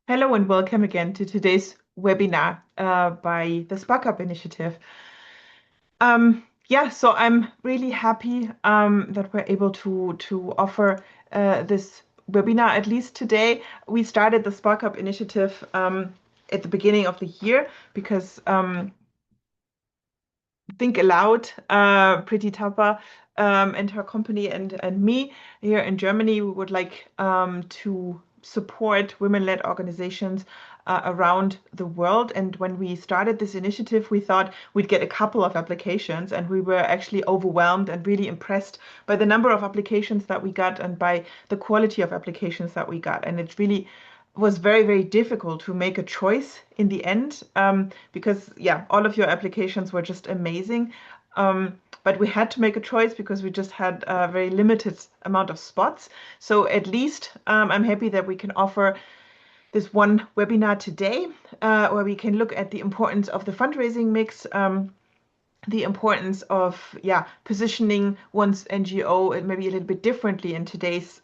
Hello and welcome again to today's webinar by the SparkUp Initiative. So I'm really happy that we're able to offer this webinar at least today. We started the SparkUp Initiative at the beginning of the year because Think Aloud, Pretty Tapa, and her company and me here in Germany, we would like to support women-led organizations around the world. And when we started this initiative, we thought we'd get a couple of applications, and we were actually overwhelmed and really impressed by the number of applications that we got and by the quality of applications that we got. And it really was very, very difficult to make a choice in the end because, yeah, all of your applications were just amazing. But we had to make a choice because we just had a very limited amount of spots. So at least I'm happy that we can offer this one webinar today where we can look at the importance of the fundraising mix. The importance of positioning one's NGO maybe a little bit differently in today's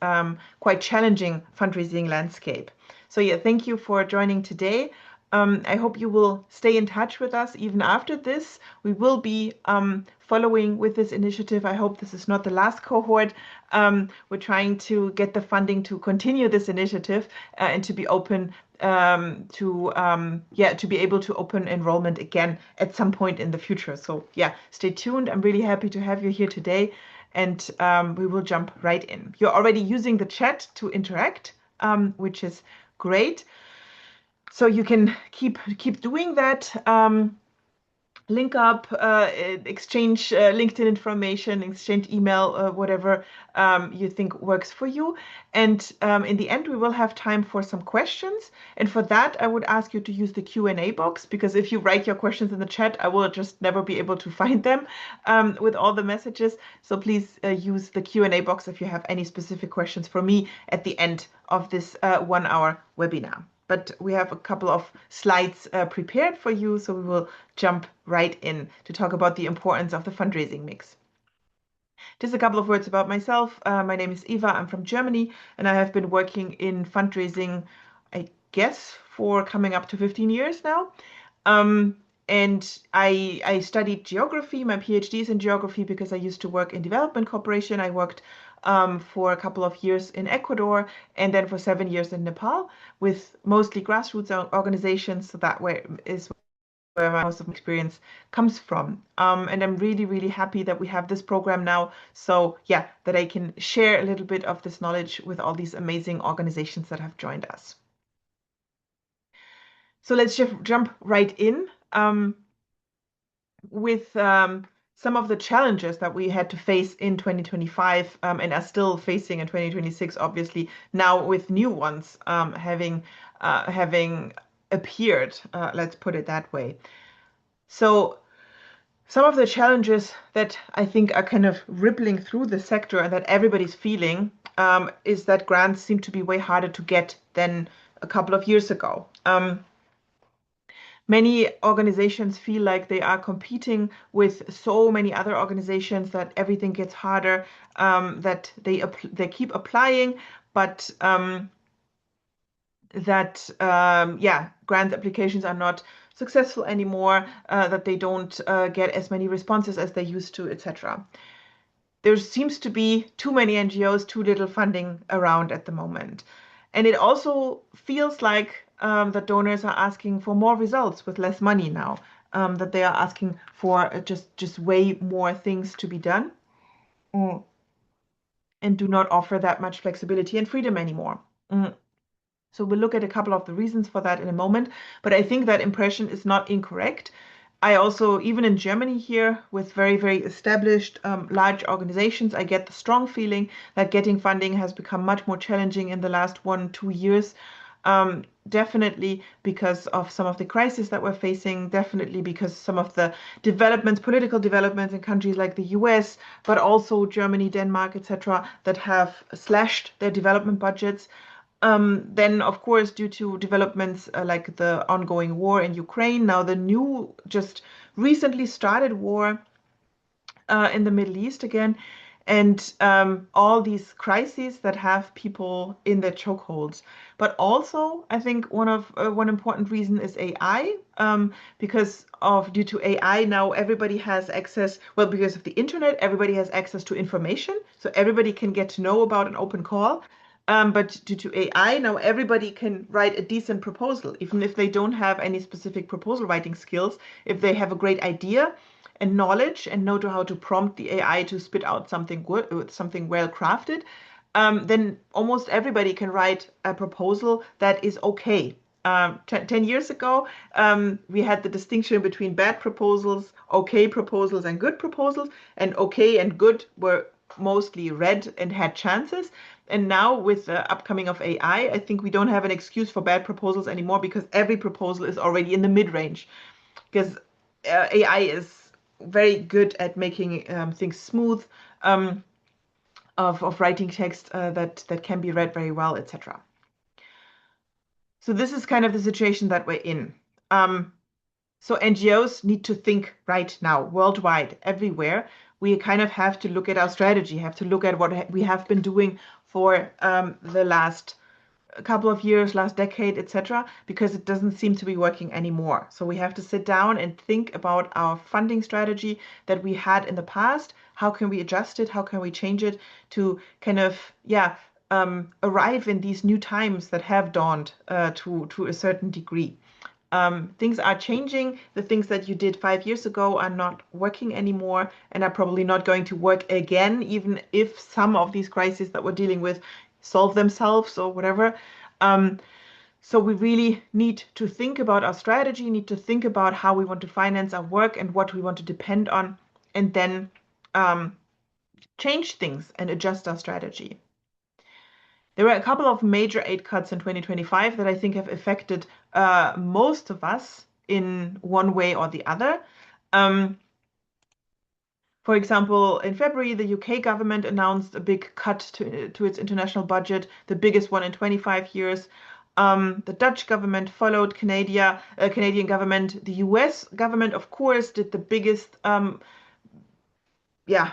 quite challenging fundraising landscape. So yeah, thank you for joining today. I hope you will stay in touch with us even after this. We will be following with this initiative. I hope this is not the last cohort. We're trying to get the funding to continue this initiative and to be open to be able to open enrollment again at some point in the future. So yeah, stay tuned. I'm really happy to have you here today, and we will jump right in. You're already using the chat to interact, which is great. So you can keep doing that. Link up, exchange LinkedIn information, exchange email, whatever you think works for you. And in the end, we will have time for some questions. And for that, I would ask you to use the Q&A box, because if you write your questions in the chat, I will just never be able to find them with all the messages. So please use the Q&A box if you have any specific questions for me at the end of this 1 hour webinar. But we have a couple of slides prepared for you, so we will jump right in to talk about the importance of the fundraising mix. Just a couple of words about myself. My name is Eva. I'm from Germany, and I have been working in fundraising, I guess, for coming up to 15 years now. And I studied geography. My PhD is in geography because I used to work in development cooperation. I worked for a couple of years in Ecuador and then for 7 years in Nepal with mostly grassroots organizations. So that is where most of my experience comes from. And I'm really, really happy that we have this program now. So yeah, that I can share a little bit of this knowledge with all these amazing organizations that have joined us. So let's just jump right in with some of the challenges that we had to face in 2025 and are still facing in 2026, obviously, now with new ones having appeared, let's put it that way. So some of the challenges that I think are kind of rippling through the sector and that everybody's feeling is that grants seem to be way harder to get than a couple of years ago. Many organizations feel like they are competing with so many other organizations that everything gets harder, that they keep applying, but grant applications are not successful anymore, that they don't get as many responses as they used to, etc. There seems to be too many NGOs, too little funding around at the moment. And it also feels like that donors are asking for more results with less money now, that they are asking for just way more things to be done and do not offer that much flexibility and freedom anymore. So we'll look at a couple of the reasons for that in a moment, but I think that impression is not incorrect. I also, even in Germany here, with very, very established large organizations, I get the strong feeling that getting funding has become much more challenging in the last 1-2 years. Definitely because of some of the crises that we're facing, definitely because some of the developments, political developments in countries like the US, but also Germany, Denmark, etc., that have slashed their development budgets. Then, of course, due to developments like the ongoing war in Ukraine, now the new, just recently started war in the Middle East again. and all these crises that have people in their chokeholds. But also, I think one important reason is AI, because of due to AI now everybody has access. Well, because of the internet, everybody has access to information, so everybody can get to know about an open call. But due to AI, now everybody can write a decent proposal, even if they don't have any specific proposal writing skills. If they have a great idea and knowledge and know how to prompt the AI to spit out something good, something well crafted, then almost everybody can write a proposal that is okay. 10 years ago, we had the distinction between bad proposals, okay proposals, and good proposals. And okay and good were mostly red and had chances. And now, with the upcoming of AI, I think we don't have an excuse for bad proposals anymore because every proposal is already in the mid range. Because AI is very good at making things smooth, of writing text that can be read very well, etc. So this is kind of the situation that we're in. So NGOs need to think right now, worldwide, everywhere. We kind of have to look at our strategy, have to look at what we have been doing for the last couple of years, last decade, etc., because it doesn't seem to be working anymore. So we have to sit down and think about our funding strategy that we had in the past. How can we adjust it? How can we change it to kind of, arrive in these new times that have dawned to a certain degree? Things are changing. The things that you did 5 years ago are not working anymore and are probably not going to work again, even if some of these crises that we're dealing with solve themselves or whatever. So we really need to think about our strategy, need to think about how we want to finance our work and what we want to depend on, and then change things and adjust our strategy. There were a couple of major aid cuts in 2025 that I think have affected most of us in one way or the other. For example, in February, the UK government announced a big cut to its international budget, the biggest one in 25 years. The Dutch government followed Canadian government. The US government, of course, did the biggest, yeah,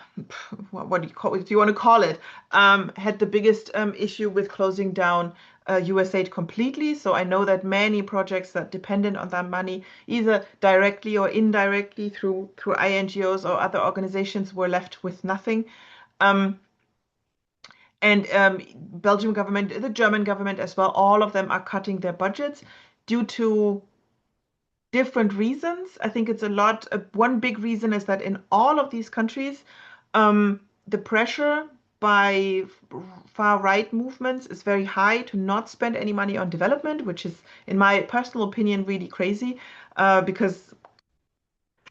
what do you call it? Do you want to call it? Had the biggest issue with closing down USAID completely. So I know that many projects that dependent on that money, either directly or indirectly through INGOs or other organizations, were left with nothing. And Belgian government, the German government as well, all of them are cutting their budgets due to different reasons. I think it's a lot. One big reason is that in all of these countries, the pressure by far right movements is very high to not spend any money on development, which is, in my personal opinion, really crazy, because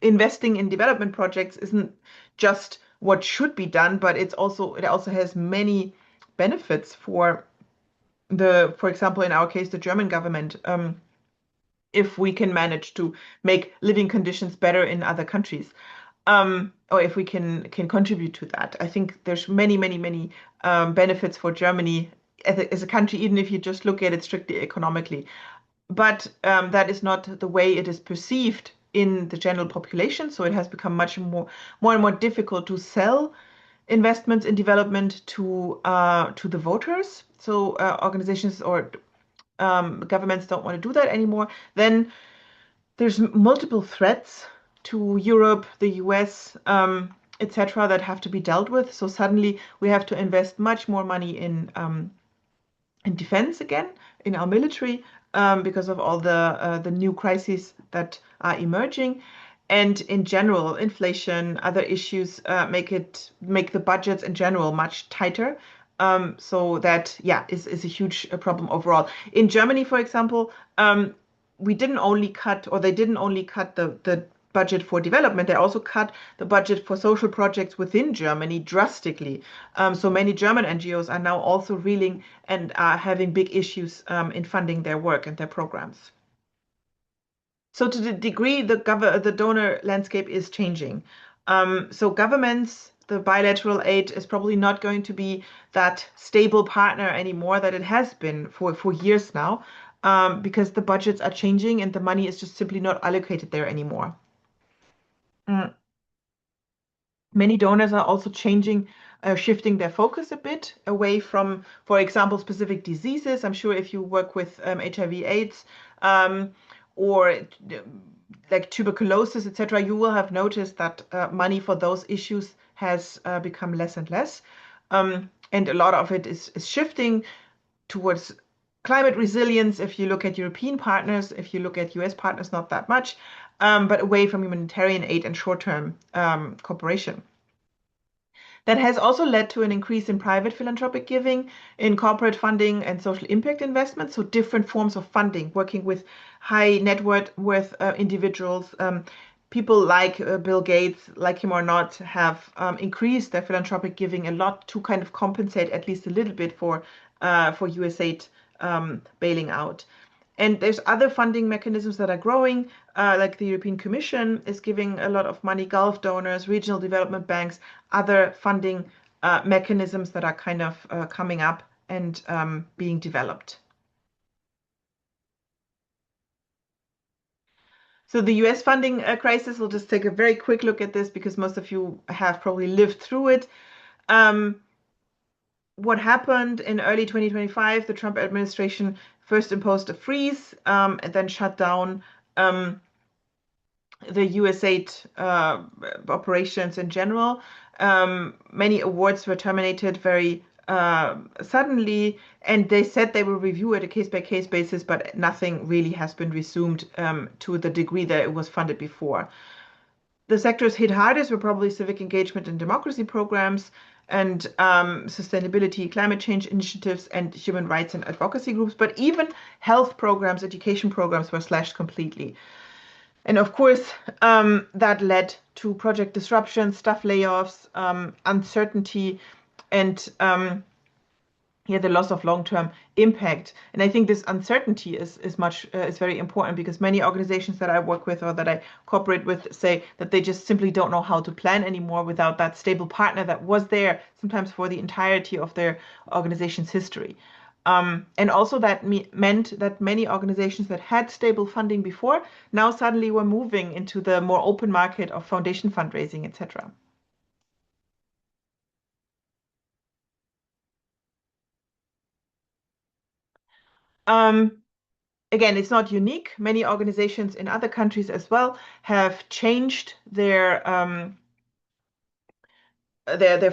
investing in development projects isn't just what should be done, but it also has many benefits for for example, in our case, the German government. If we can manage to make living conditions better in other countries, or if we can contribute to that. I think there's many benefits for Germany as a country, even if you just look at it strictly economically. But that is not the way it is perceived in the general population. So it has become more and more difficult to sell investments in development to the voters. So organizations or governments don't want to do that anymore. Then there's multiple threats to Europe, the US, etc., that have to be dealt with. So suddenly we have to invest much more money in defense again, in our military, because of all the new crises that are emerging. And in general, inflation, other issues make the budgets in general much tighter. So that, yeah, is a huge problem overall. In Germany, for example, we didn't only cut, or they didn't only cut the budget for development, they also cut the budget for social projects within Germany drastically. So many German NGOs are now also reeling and are having big issues in funding their work and their programs. So to the degree the donor landscape is changing. So governments, the bilateral aid is probably not going to be that stable partner anymore that it has been for years now, because the budgets are changing and the money is just simply not allocated there anymore. Mm. Many donors are also changing shifting their focus a bit away from, for example, specific diseases. I'm sure if you work with HIV/AIDS or like tuberculosis, etc., you will have noticed that money for those issues has become less and less. And a lot of it is shifting towards climate resilience. If you look at European partners, if you look at US partners, not that much, but away from humanitarian aid and short-term cooperation. That has also led to an increase in private philanthropic giving, in corporate funding and social impact investments. So different forms of funding, working with high net worth individuals. People like Bill Gates, like him or not, have increased their philanthropic giving a lot to kind of compensate at least a little bit for USAID bailing out. And there's other funding mechanisms that are growing, like the European Commission is giving a lot of money, Gulf donors, regional development banks, other funding mechanisms that are kind of coming up and being developed. So the US funding crisis, we'll just take a very quick look at this because most of you have probably lived through it. What happened in early 2025, the Trump administration first imposed a freeze and then shut down the USAID operations in general. Many awards were terminated very suddenly, and they said they will review it a case-by-case basis, but nothing really has been resumed to the degree that it was funded before. The sectors hit hardest were probably civic engagement and democracy programs and sustainability, climate change initiatives, and human rights and advocacy groups. But even health programs, education programs were slashed completely. And of course, that led to project disruption, staff layoffs, uncertainty, and the loss of long-term impact. And I think this uncertainty is very important because many organizations that I work with or that I cooperate with say that they just simply don't know how to plan anymore without that stable partner that was there sometimes for the entirety of their organization's history. And also that meant that many organizations that had stable funding before now suddenly were moving into the more open market of foundation fundraising, etc. Again, it's not unique. Many organizations in other countries as well have changed their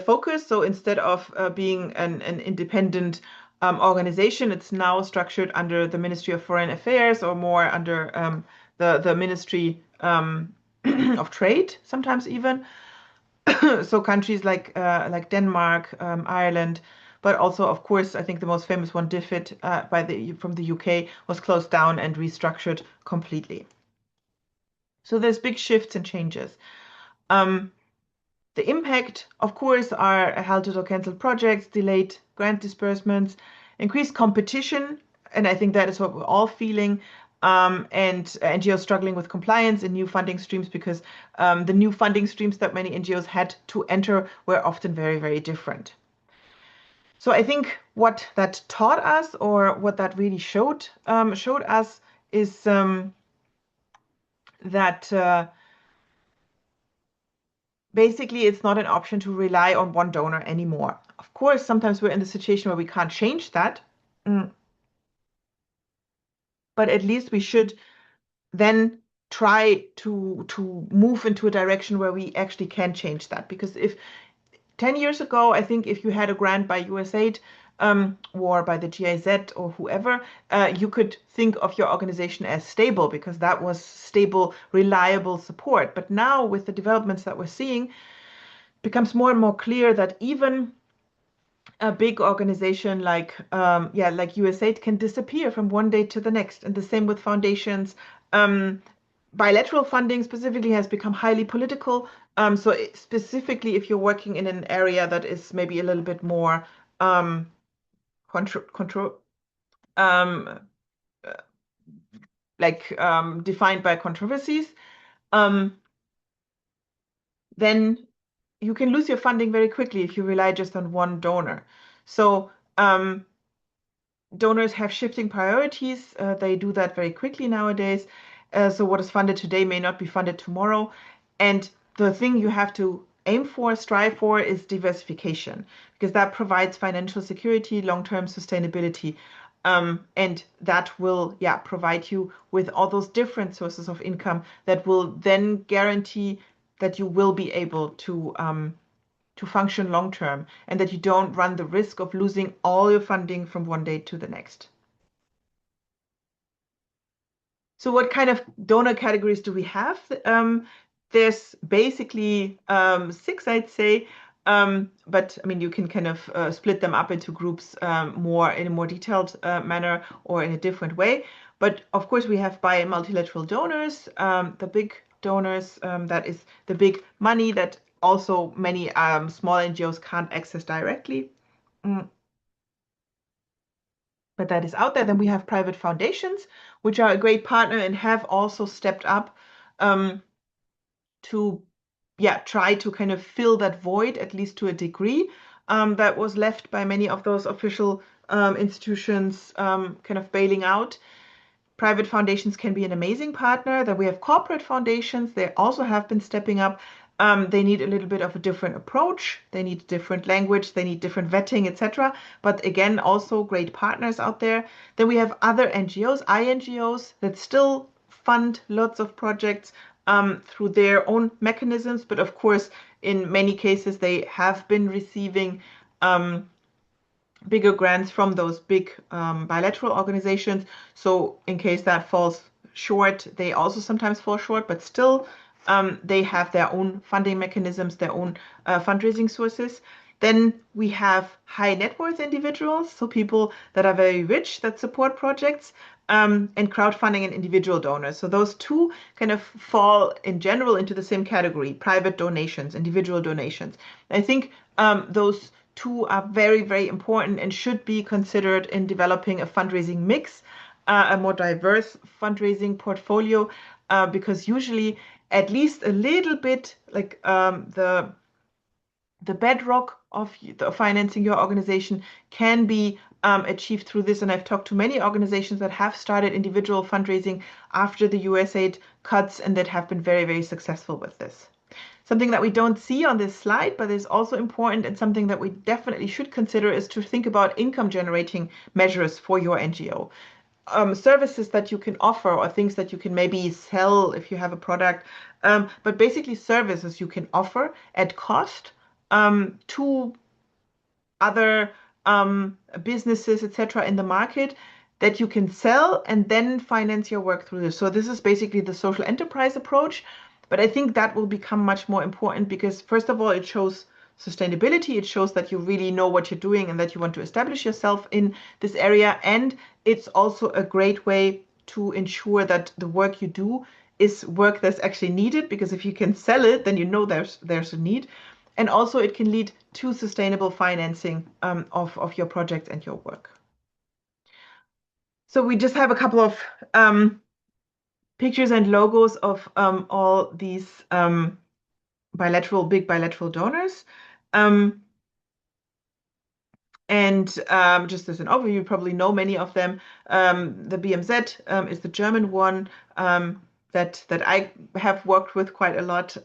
focus. So instead of being an independent organization, it's now structured under the Ministry of Foreign Affairs or more under the Ministry of Trade, sometimes even. So countries like Denmark, Ireland, but also, of course, I think the most famous one, DFID, from the UK, was closed down and restructured completely. So there's big shifts and changes. The impact, of course, are halted or canceled projects, delayed grant disbursements, increased competition, and I think that is what we're all feeling, and NGOs struggling with compliance and new funding streams because the new funding streams that many NGOs had to enter were often very, very different. So I think what that taught us, or what that really showed us, is that basically it's not an option to rely on one donor anymore. Of course, sometimes we're in the situation where we can't change that, but at least we should then try to move into a direction where we actually can change that. Because if 10 years ago, I think if you had a grant by USAID or by the GIZ or whoever, you could think of your organization as stable because that was stable, reliable support. But now with the developments that we're seeing, it becomes more and more clear that even a big organization like USAID can disappear from one day to the next. And the same with foundations. Bilateral funding specifically has become highly political. So specifically, if you're working in an area that is maybe a little bit more defined by controversies, then you can lose your funding very quickly if you rely just on one donor. So donors have shifting priorities. They do that very quickly nowadays. So what is funded today may not be funded tomorrow. And the thing you have to aim for, strive for is diversification, because that provides financial security, long-term sustainability. And that will, yeah, provide you with all those different sources of income that will then guarantee that you will be able to function long term and that you don't run the risk of losing all your funding from one day to the next. So what kind of donor categories do we have? There's basically six, I'd say. But I mean, you can kind of split them up into groups more in a more detailed manner or in a different way. But of course, we have bi and multilateral donors, the big donors, that is the big money that also many small NGOs can't access directly. Mm. But that is out there. Then we have private foundations, which are a great partner and have also stepped up um, to, yeah, try to kind of fill that void, at least to a degree, that was left by many of those official institutions kind of bailing out. Private foundations can be an amazing partner. Then we have corporate foundations. They also have been stepping up. They need a little bit of a different approach. They need different language. They need different vetting, etc. But again, also great partners out there. Then we have other NGOs, INGOs, that still fund lots of projects through their own mechanisms. But of course, in many cases, they have been receiving bigger grants from those big bilateral organizations. So in case that falls short, they also sometimes fall short, but still they have their own funding mechanisms, their own fundraising sources. Then we have high net worth individuals, so people that are very rich that support projects, and crowdfunding and individual donors. So those two kind of fall in general into the same category: private donations, individual donations. I think those two are very, very important and should be considered in developing a fundraising mix, a more diverse fundraising portfolio, because usually at least a little bit like the bedrock of financing your organization can be achieved through this. And I've talked to many organizations that have started individual fundraising after the USAID cuts and that have been very, very successful with this. Something that we don't see on this slide, but is also important and something that we definitely should consider, is to think about income generating measures for your NGO. Services that you can offer or things that you can maybe sell if you have a product, but basically services you can offer at cost to other businesses, etc., in the market that you can sell and then finance your work through this. So this is basically the social enterprise approach. But I think that will become much more important because, first of all, it shows sustainability. It shows that you really know what you're doing and that you want to establish yourself in this area. And it's also a great way to ensure that the work you do is work that's actually needed, because if you can sell it, then you know there's a need. And also it can lead to sustainable financing of your project and your work. So we just have a couple of pictures and logos of all these big bilateral donors. And just as an overview, you probably know many of them. The BMZ is the German one that I have worked with quite a lot.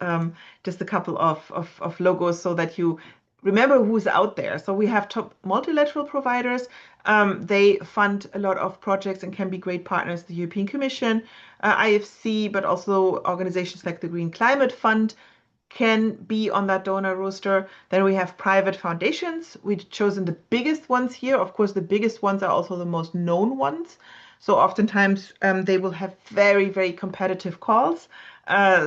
Just a couple of logos so that you remember who's out there. So we have top multilateral providers. They fund a lot of projects and can be great partners. The European Commission, IFC, but also organizations like the Green Climate Fund can be on that donor roster. Then we have private foundations. We've chosen the biggest ones here. Of course, the biggest ones are also the most known ones. So oftentimes they will have very, very competitive calls.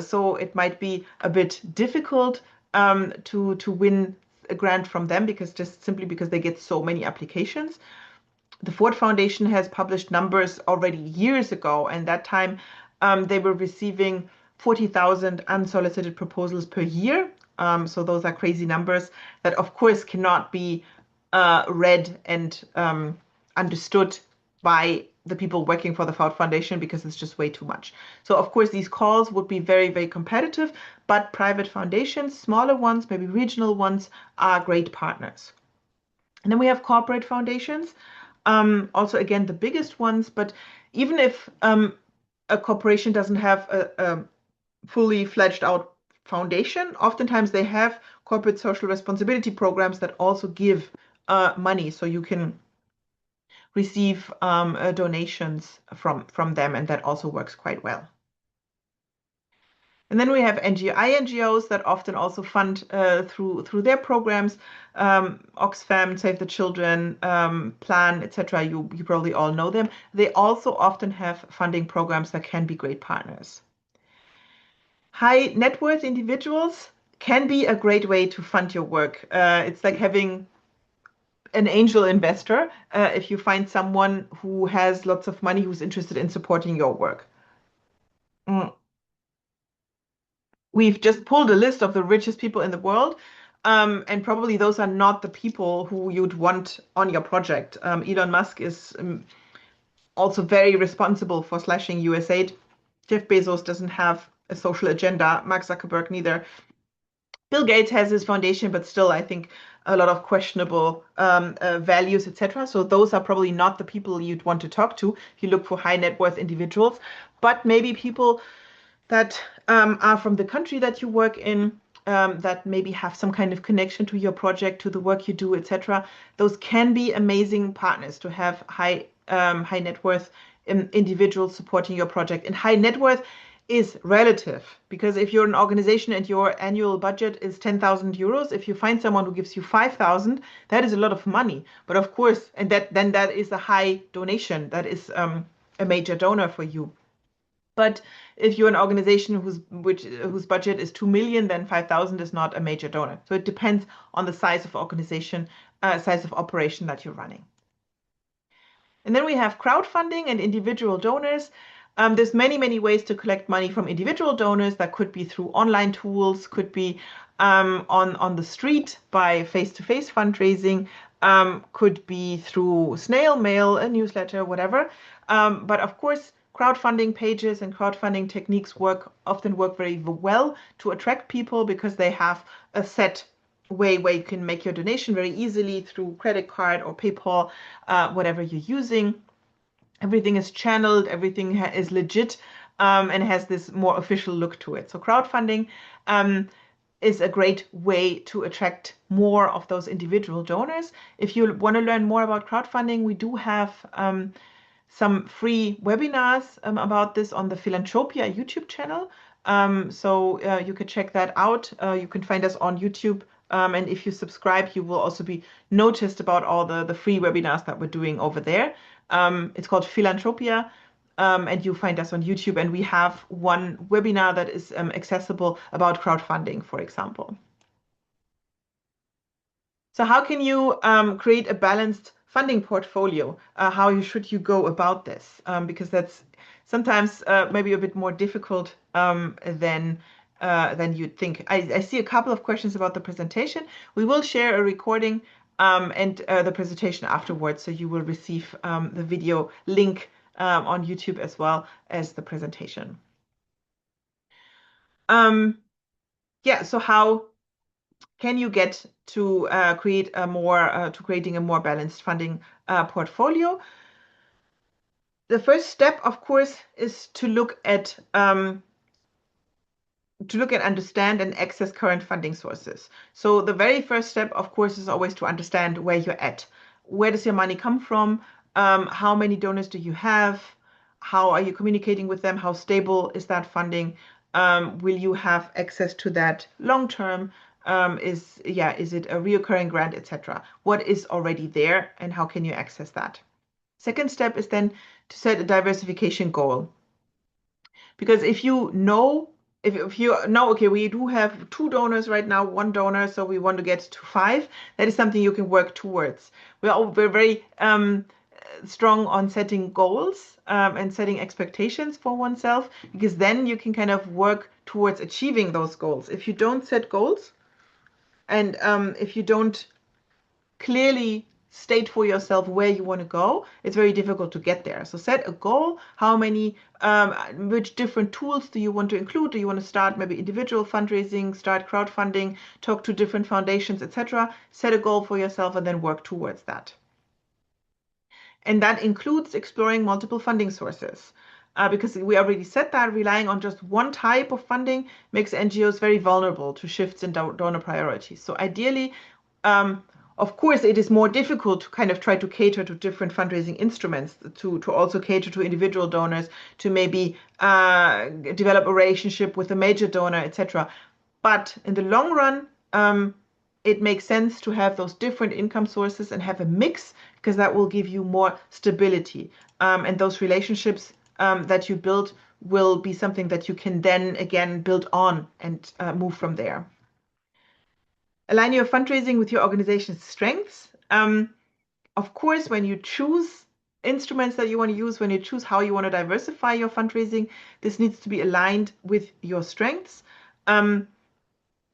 So it might be a bit difficult to win a grant from them simply because they get so many applications. The Ford Foundation has published numbers already years ago, and that time they were receiving 40,000 unsolicited proposals per year. So those are crazy numbers that, of course, cannot be read and understood by the people working for the Ford Foundation because it's just way too much. So, of course, these calls would be very, very competitive, but private foundations, smaller ones, maybe regional ones, are great partners. And then we have corporate foundations, also, again, the biggest ones. But even if a corporation doesn't have a fully fledged out foundation, oftentimes they have corporate social responsibility programs that also give money, so you can receive donations from them, and that also works quite well. And then we have NGOs that often also fund through their programs, Oxfam, Save the Children, Plan, etc. You probably all know them. They also often have funding programs that can be great partners. High net worth individuals can be a great way to fund your work. It's like having an angel investor if you find someone who has lots of money who's interested in supporting your work. We've just pulled a list of the richest people in the world, and probably those are not the people who you'd want on your project. Elon Musk is also very responsible for slashing USAID. Jeff Bezos doesn't have a social agenda. Mark Zuckerberg neither. Bill Gates has his foundation, but still, I think a lot of questionable values, etc. So those are probably not the people you'd want to talk to if you look for high net worth individuals, but maybe people that are from the country that you work in, that maybe have some kind of connection to your project, to the work you do, etc. Those can be amazing partners to have high net worth individuals supporting your project. And high net worth is relative, because if you're an organization and your annual budget is 10,000 euros, if you find someone who gives you 5,000, that is a lot of money. But of course, and that is a high donation. That is a major donor for you. But if you're an organization whose budget is 2 million, then 5,000 is not a major donor. So it depends on the size of organization, size of operation that you're running. And then we have crowdfunding and individual donors. There's many ways to collect money from individual donors. That could be through online tools, could be on the street by face-to-face fundraising, could be through snail mail, a newsletter, whatever. But of course, crowdfunding pages and crowdfunding techniques often work very well to attract people, because they have a set way where you can make your donation very easily through credit card or PayPal, whatever you're using. Everything is channeled, everything is legit, and has this more official look to it. So crowdfunding is a great way to attract more of those individual donors. If you want to learn more about crowdfunding, we do have some free webinars about this on the Philanthropia YouTube channel. So you can check that out. You can find us on YouTube. And if you subscribe, you will also be noticed about all the free webinars that we're doing over there. It's called Philanthropia, and you find us on YouTube. And we have one webinar that is accessible about crowdfunding, for example. So how can you create a balanced funding portfolio? How should you go about this? Because that's sometimes maybe a bit more difficult than you'd think. I see a couple of questions about the presentation. We will share a recording and the presentation afterwards, so you will receive the video link on YouTube as well as the presentation. Yeah, so how can you get to creating a more balanced funding portfolio? The first step, of course, is to look at understand and access current funding sources. So the very first step, of course, is always to understand where you're at. Where does your money come from? How many donors do you have? How are you communicating with them? How stable is that funding? Will you have access to that long term? Is it a reoccurring grant, etc.? What is already there, and how can you access that? Second step is then to set a diversification goal. Because if you know, okay, we do have 2 donors right now, 1 donor, so we want to get to 5, that is something you can work towards. We're very strong on setting goals and setting expectations for oneself, because then you can kind of work towards achieving those goals. If you don't set goals, and if you don't clearly state for yourself where you want to go, it's very difficult to get there. So set a goal. How many, which different tools do you want to include? Do you want to start maybe individual fundraising, start crowdfunding, talk to different foundations, etc.? Set a goal for yourself and then work towards that. And that includes exploring multiple funding sources. because we already said that relying on just one type of funding makes NGOs very vulnerable to shifts in donor priorities. So ideally, of course, it is more difficult to kind of try to cater to different fundraising instruments, to also cater to individual donors, to maybe develop a relationship with a major donor, etc. But in the long run, it makes sense to have those different income sources and have a mix because that will give you more stability. And those relationships that you build will be something that you can then again build on and move from there. Align your fundraising with your organization's strengths. Of course, when you choose instruments that you want to use, when you choose how you want to diversify your fundraising, this needs to be aligned with your strengths.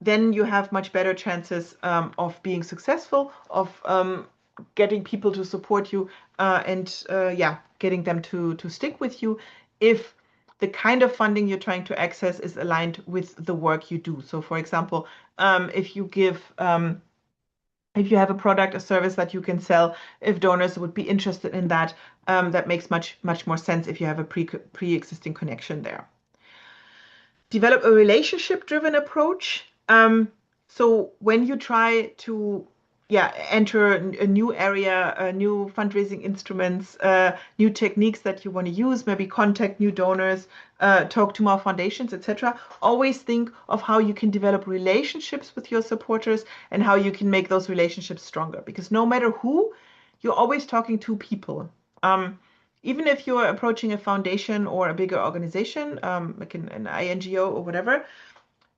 Then you have much better chances of being successful, of getting people to support you, and yeah, getting them to stick with you if the kind of funding you're trying to access is aligned with the work you do. So, for example, if you have a product or service that you can sell, if donors would be interested in that, that makes much more sense if you have a pre-existing connection there. Develop a relationship-driven approach. So when you try to enter a new area, new fundraising instruments, new techniques that you want to use, maybe contact new donors, talk to more foundations, etc. Always think of how you can develop relationships with your supporters and how you can make those relationships stronger. Because no matter who, you're always talking to people. Even if you're approaching a foundation or a bigger organization, like an INGO or whatever,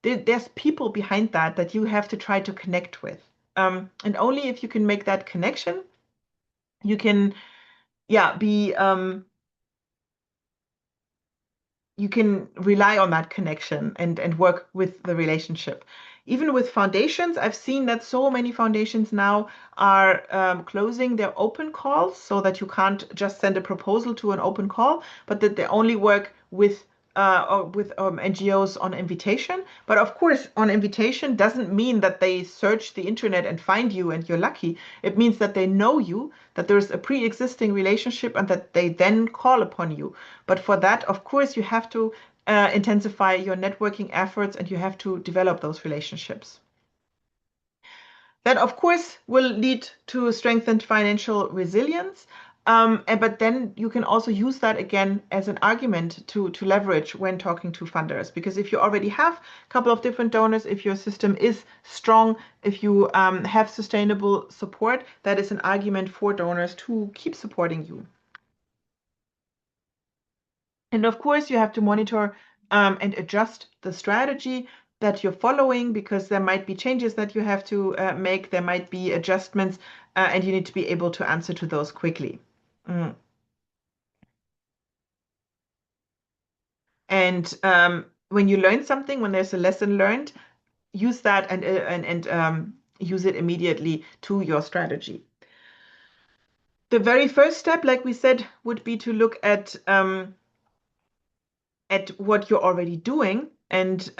there's people behind that you have to try to connect with. And only if you can make that connection, you can, you can rely on that connection and work with the relationship. Even with foundations, I've seen that so many foundations now are closing their open calls so that you can't just send a proposal to an open call, but that they only work with NGOs on invitation. But of course, on invitation doesn't mean that they search the internet and find you and you're lucky. It means that they know you, that there's a pre-existing relationship, and that they then call upon you. But for that, of course, you have to intensify your networking efforts and you have to develop those relationships. That, of course, will lead to strengthened financial resilience. But then you can also use that again as an argument to leverage when talking to funders. Because if you already have a couple of different donors, if your system is strong, if you have sustainable support, that is an argument for donors to keep supporting you. And of course, you have to monitor and adjust the strategy that you're following, because there might be changes that you have to make. There might be adjustments, and you need to be able to answer to those quickly. And when you learn something, when there's a lesson learned, use that and use it immediately to your strategy. The very first step, like we said, would be to look at what you're already doing and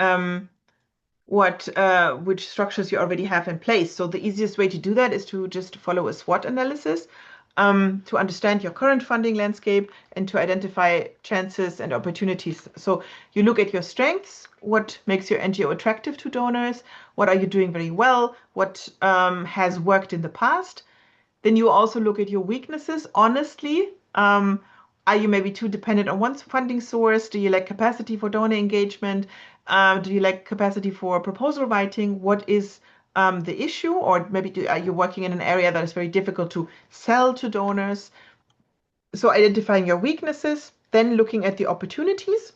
which structures you already have in place. So the easiest way to do that is to just follow a SWOT analysis to understand your current funding landscape and to identify chances and opportunities. So you look at your strengths, what makes your NGO attractive to donors, what are you doing very well, what has worked in the past. Then you also look at your weaknesses honestly. Are you maybe too dependent on one funding source? Do you lack capacity for donor engagement? Do you lack capacity for proposal writing? What is the issue? Or maybe are you working in an area that is very difficult to sell to donors? So identifying your weaknesses, then looking at the opportunities.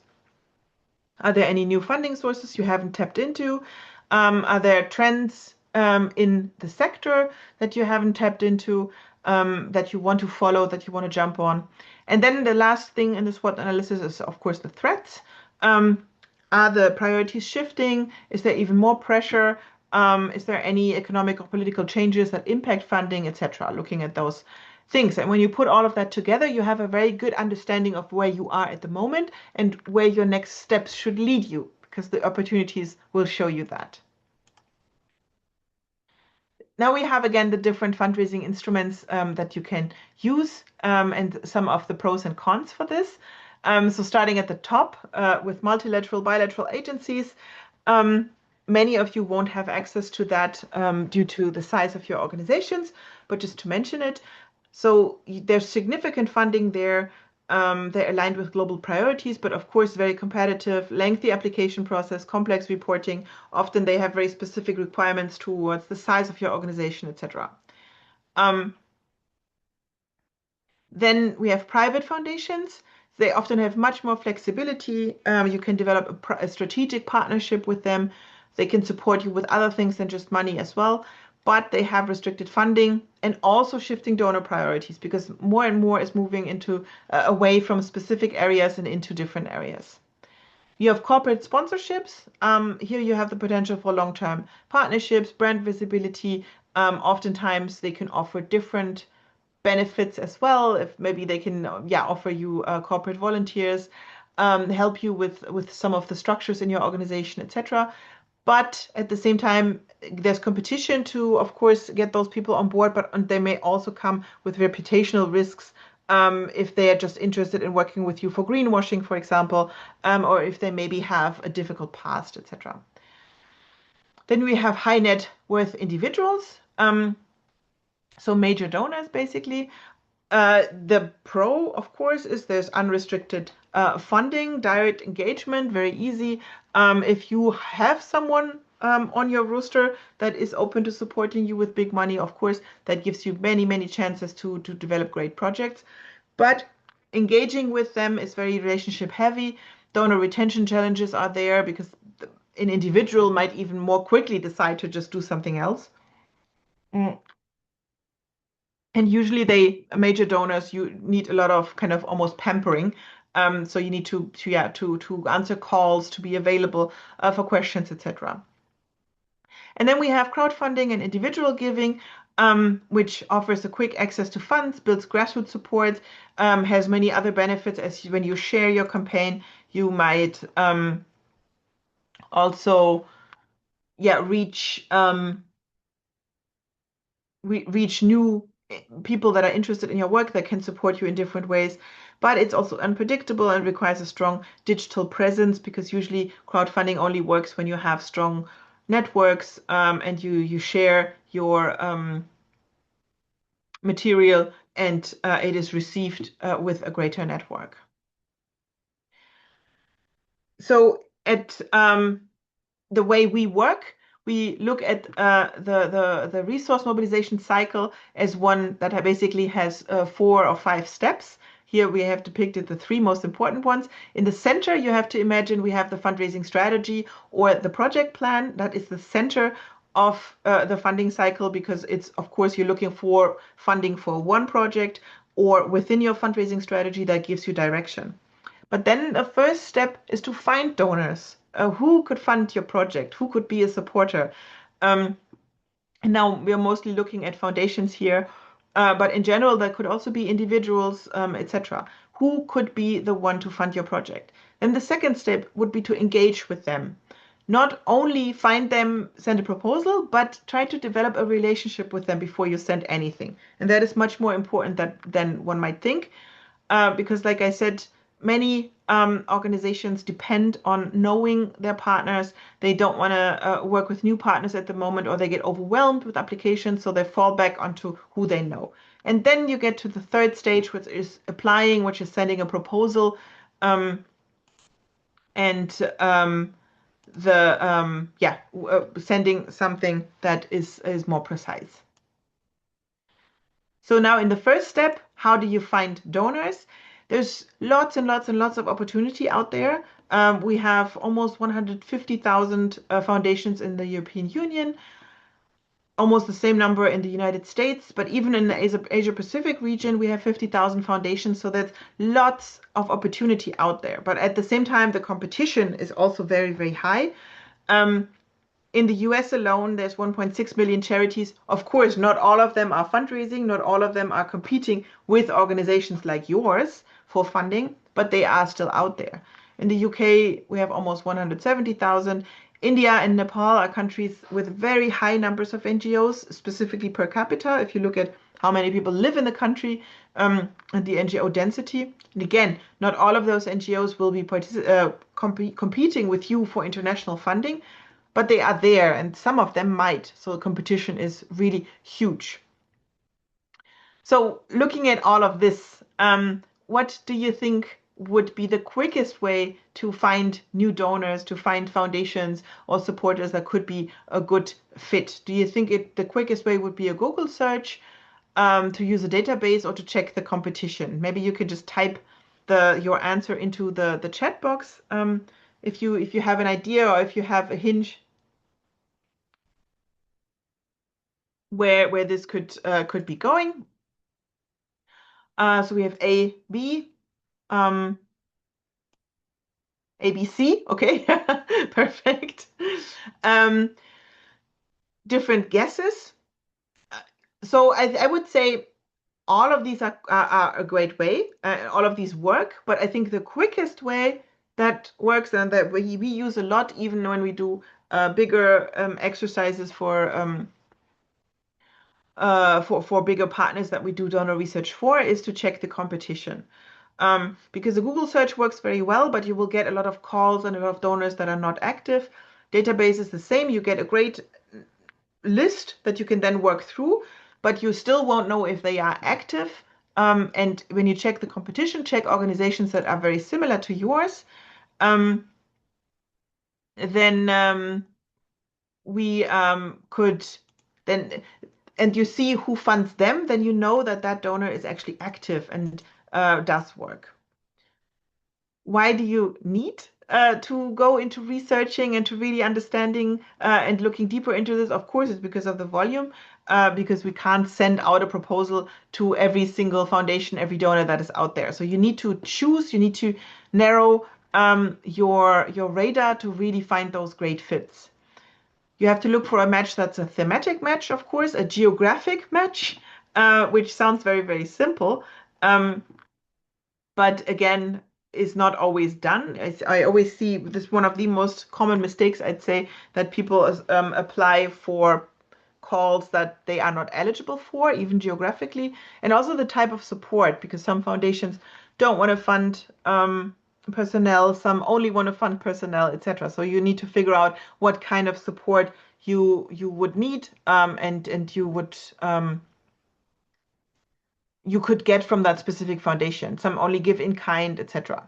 Are there any new funding sources you haven't tapped into? Are there trends in the sector that you haven't tapped into, that you want to follow, that you want to jump on? And then the last thing in the SWOT analysis is, of course, the threats. Are the priorities shifting? Is there even more pressure? Is there any economic or political changes that impact funding, etc.? Looking at those things. And when you put all of that together, you have a very good understanding of where you are at the moment and where your next steps should lead you, because the opportunities will show you that. Now we have again the different fundraising instruments that you can use and some of the pros and cons for this. So starting at the top with multilateral, bilateral agencies, many of you won't have access to that due to the size of your organizations, but just to mention it. So there's significant funding there. They're aligned with global priorities, but of course, very competitive, lengthy application process, complex reporting. Often they have very specific requirements towards the size of your organization, etc. Then we have private foundations. They often have much more flexibility. You can develop a strategic partnership with them. They can support you with other things than just money as well, but they have restricted funding and also shifting donor priorities because more and more is moving into away from specific areas and into different areas. You have corporate sponsorships. Here you have the potential for long-term partnerships, brand visibility. Oftentimes they can offer different benefits as well. If maybe they can, offer you corporate volunteers, help you with some of the structures in your organization, etc. But at the same time, there's competition to, of course, get those people on board, but they may also come with reputational risks if they are just interested in working with you for greenwashing, for example, or if they maybe have a difficult past, etc. Then we have high net worth individuals. So major donors, basically. The pro, of course, is there's unrestricted funding, direct engagement, very easy. If you have someone on your roster that is open to supporting you with big money, of course, that gives you many, many chances to develop great projects. But engaging with them is very relationship heavy. Donor retention challenges are there because an individual might even more quickly decide to just do something else. Mm. And usually major donors, you need a lot of kind of almost pampering. So you need to answer calls, to be available for questions, etc. And then we have crowdfunding and individual giving, which offers a quick access to funds, builds grassroots support, has many other benefits as when you share your campaign, you might also reach reach new people that are interested in your work that can support you in different ways. But it's also unpredictable and requires a strong digital presence because usually crowdfunding only works when you have strong networks and you share your material and it is received with a greater network. So at the way we work, we look at the resource mobilization cycle as one that basically has 4 or 5 steps. Here we have depicted the 3 most important ones. In the center, you have to imagine we have the fundraising strategy or the project plan. That is the center of the funding cycle because it's, of course, you're looking for funding for one project or within your fundraising strategy that gives you direction. But then the first step is to find donors. Who could fund your project? Who could be a supporter? And now we are mostly looking at foundations here, but in general, there could also be individuals, etc. Who could be the one to fund your project? Then the second step would be to engage with them. Not only find them, send a proposal, but try to develop a relationship with them before you send anything. And that is much more important than one might think, because like I said, many organizations depend on knowing their partners. They don't want to work with new partners at the moment, or they get overwhelmed with applications, so they fall back onto who they know. And then you get to the third stage, which is applying, which is sending a proposal, sending something that is more precise. So now in the first step, how do you find donors? There's lots and lots and lots of opportunity out there. We have almost 150,000 foundations in the European Union, almost the same number in the United States, but even in the Asia Pacific region, we have 50,000 foundations. So there's lots of opportunity out there. But at the same time, the competition is also very, very high. In the US alone, there's 1.6 million charities. Of course, not all of them are fundraising, not all of them are competing with organizations like yours for funding, but they are still out there. In the UK, we have almost 170,000. India and Nepal are countries with very high numbers of NGOs, specifically per capita. If you look at how many people live in the country, and the NGO density. And again, not all of those NGOs will be competing with you for international funding, but they are there, and some of them might. So the competition is really huge. So looking at all of this, what do you think would be the quickest way to find new donors, to find foundations or supporters that could be a good fit? Do you think the quickest way would be a Google search, to use a database, or to check the competition? Maybe you could just type your answer into the chat box, if you have an idea, or if you have a hinge where this could be going. So we have A, B, ABC. Okay, perfect. Um, different guesses. So I would say all of these are a great way. All of these work, but I think the quickest way that works, and that we use a lot, even when we do bigger exercises for bigger partners that we do donor research for, is to check the competition. Because the Google search works very well, but you will get a lot of calls and a lot of donors that are not active. Database is the same. You get a great list that you can then work through, but you still won't know if they are active. And when you check the competition, check organizations that are very similar to yours. Then we could then, and you see who funds them, then you know that that donor is actually active and does work. Why do you need to go into researching and to really understanding and looking deeper into this? Of course, it's because of the volume, because we can't send out a proposal to every single foundation, every donor that is out there. So you need to choose, you need to narrow your radar to really find those great fits. You have to look for a match that's a thematic match, of course, a geographic match, which sounds very, very simple. But again, is not always done. I always see this, one of the most common mistakes, I'd say, that people apply for calls that they are not eligible for, even geographically, and also the type of support, because some foundations don't want to fund personnel, some only want to fund personnel, etc. So you need to figure out what kind of support you would need, and you could get from that specific foundation. Some only give in kind, etc.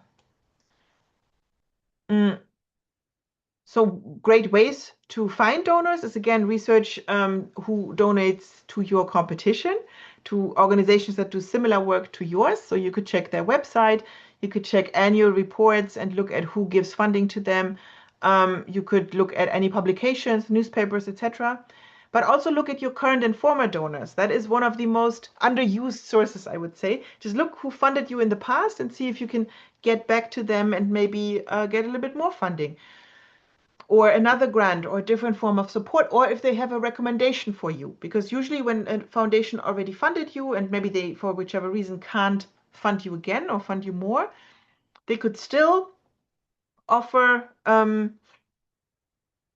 So great ways to find donors is, again, research who donates to your competition, to organizations that do similar work to yours. So you could check their website, you could check annual reports and look at who gives funding to them. You could look at any publications, newspapers, etc. But also look at your current and former donors. That is one of the most underused sources, I would say. Just look who funded you in the past and see if you can get back to them and maybe get a little bit more funding, or another grant, or a different form of support, or if they have a recommendation for you. Because usually when a foundation already funded you and maybe they, for whichever reason, can't fund you again or fund you more, they could still offer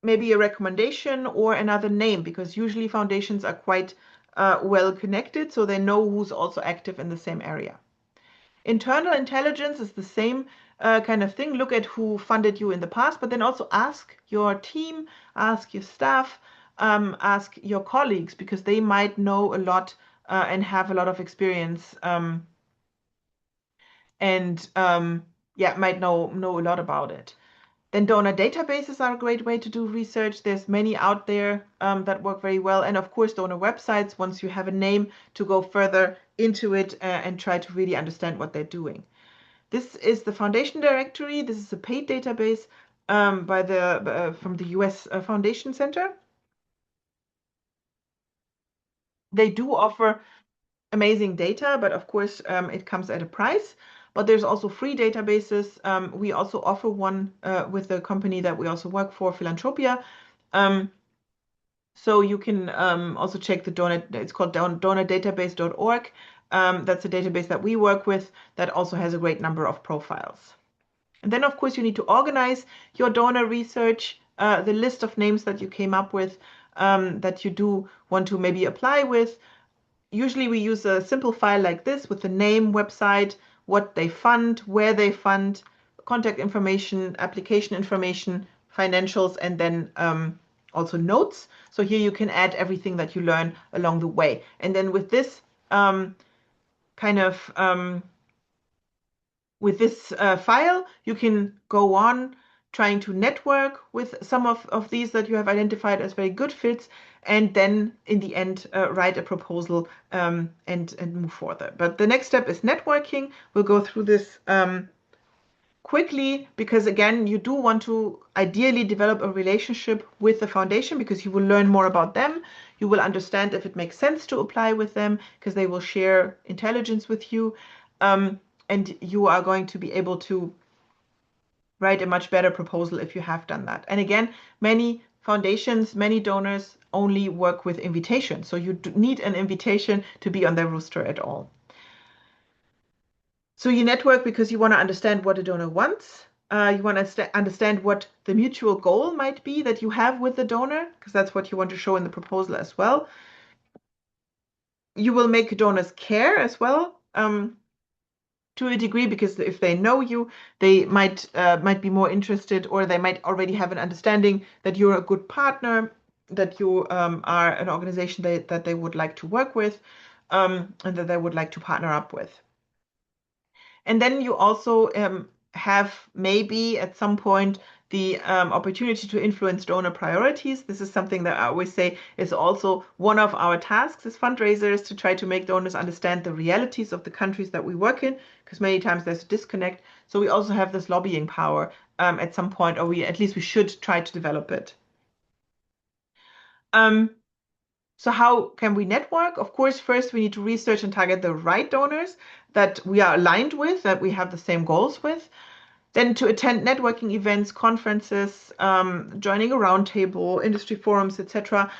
maybe a recommendation or another name, because usually foundations are quite well connected, so they know who's also active in the same area. Internal intelligence is the same kind of thing. Look at who funded you in the past, but then also ask your team, ask your staff, ask your colleagues, because they might know a lot and have a lot of experience, and yeah, might know a lot about it. Then donor databases are a great way to do research. There's many out there that work very well. And of course, donor websites, once you have a name, to go further into it and try to really understand what they're doing. This is the foundation directory. This is a paid database from the US Foundation Center. They do offer amazing data, but of course it comes at a price. But there's also free databases. We also offer one with the company that we also work for, Philanthropia. So you can also check the donor, it's called donordatabase.org. That's a database that we work with that also has a great number of profiles. And then, of course, you need to organize your donor research, the list of names that you came up with, that you do want to maybe apply with. usually we use a simple file like this with the name, website, what they fund, where they fund, contact information, application information, financials, and then also notes. So here you can add everything that you learn along the way. And then with this kind of file, you can go on trying to network with some of these that you have identified as very good fits, and then in the end write a proposal and move further. But the next step is networking. We'll go through this quickly because again, you do want to ideally develop a relationship with the foundation because you will learn more about them. You will understand if it makes sense to apply with them because they will share intelligence with you. And you are going to be able to write a much better proposal if you have done that. And again, many foundations, many donors only work with invitation. So you need an invitation to be on their roster at all. So you network because you want to understand what a donor wants. You want to understand what the mutual goal might be that you have with the donor, because that's what you want to show in the proposal as well. You will make donors care as well. To a degree, because if they know you, they might be more interested, or they might already have an understanding that you're a good partner, that you are an organization that they would like to work with, and that they would like to partner up with. And then you also have maybe at some point the opportunity to influence donor priorities. This is something that I always say is also one of our tasks as fundraisers, to try to make donors understand the realities of the countries that we work in, because many times there's a disconnect. So we also have this lobbying power at some point, or at least we should try to develop it. So how can we network? Of course, first we need to research and target the right donors that we are aligned with, that we have the same goals with. Then to attend networking events, conferences, joining a roundtable, industry forums, etc.,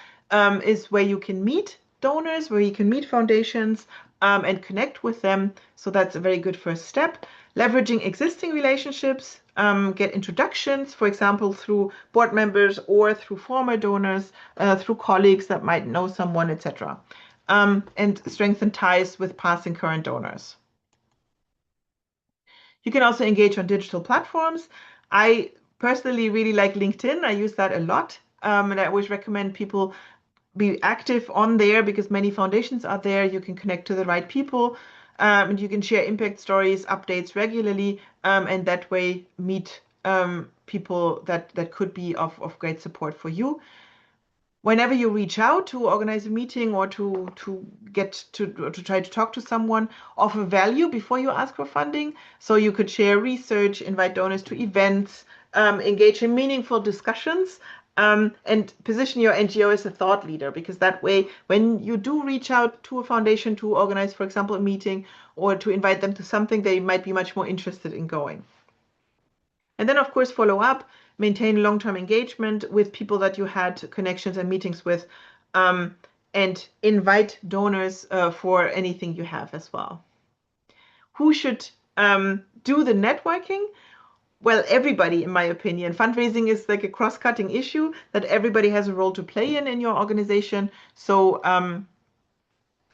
is where you can meet donors, where you can meet foundations and connect with them. So that's a very good first step. Leveraging existing relationships, get introductions, for example, through board members or through former donors, through colleagues that might know someone, etc. And strengthen ties with past and current donors. You can also engage on digital platforms. I personally really like LinkedIn. I use that a lot. And I always recommend people be active on there because many foundations are there. You can connect to the right people, and you can share impact stories, updates regularly, and that way meet people that could be of great support for you. Whenever you reach out to organize a meeting or to try to talk to someone, offer value before you ask for funding. So you could share research, invite donors to events, engage in meaningful discussions, and position your NGO as a thought leader, because that way, when you do reach out to a foundation to organize, for example, a meeting or to invite them to something, they might be much more interested in going. And then, of course, follow up, maintain long-term engagement with people that you had connections and meetings with, and invite donors for anything you have as well. Who should do the networking? Well, everybody, in my opinion. Fundraising is like a cross-cutting issue that everybody has a role to play in your organization. So